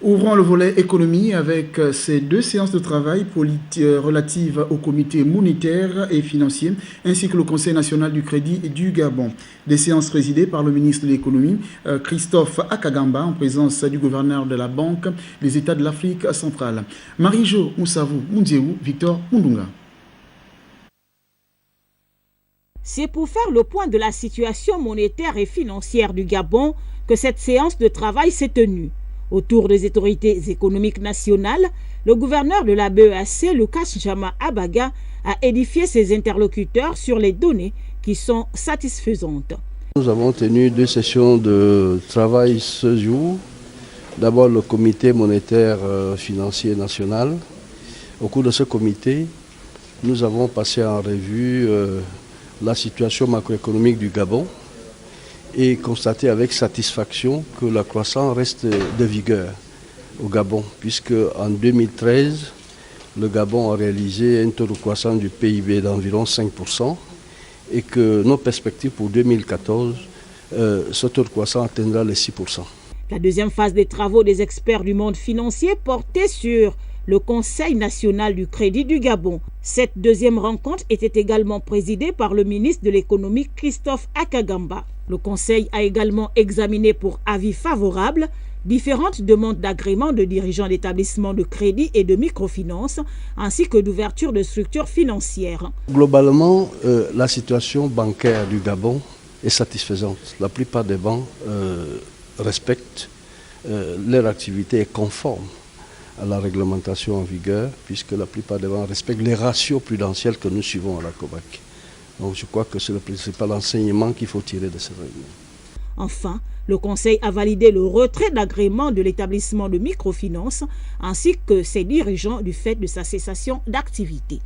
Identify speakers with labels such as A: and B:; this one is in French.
A: Ouvrons le volet économie avec ces deux séances de travail relatives au comité monétaire et financier ainsi que le Conseil national du crédit du Gabon. Des séances présidées par le ministre de l'économie, Christophe Akagamba, en présence du gouverneur de la Banque des États de l'Afrique centrale. Marie-Jo Moussavou Moundiéou, Victor Mundunga.
B: C'est pour faire le point de la situation monétaire et financière du Gabon que cette séance de travail s'est tenue. Autour des autorités économiques nationales, le gouverneur de la BEAC, Lucas Jama Abaga, a édifié ses interlocuteurs sur les données qui sont satisfaisantes.
C: Nous avons tenu deux sessions de travail ce jour. D'abord le comité monétaire financier national. Au cours de ce comité, nous avons passé en revue la situation macroéconomique du Gabon et constaté avec satisfaction que la croissance reste de vigueur au Gabon, puisque en 2013, le Gabon a réalisé un taux de croissance du PIB d'environ 5% et que nos perspectives pour 2014, ce taux de croissance atteindra les 6%.
B: La deuxième phase des travaux des experts du monde financier portait sur le Conseil national du crédit du Gabon. Cette deuxième rencontre était également présidée par le ministre de l'économie Christophe Akagamba. Le Conseil a également examiné pour avis favorable différentes demandes d'agrément de dirigeants d'établissements de crédit et de microfinance, ainsi que d'ouverture de structures financières.
C: Globalement, la situation bancaire du Gabon est satisfaisante. La plupart des banques respectent leur activité est conforme à la réglementation en vigueur, puisque la plupart des banques respectent les ratios prudentiels que nous suivons à la COBAC. Donc je crois que c'est le principal enseignement qu'il faut tirer de cette réunion.
B: Enfin, le Conseil a validé le retrait d'agrément de l'établissement de microfinance ainsi que ses dirigeants du fait de sa cessation d'activité.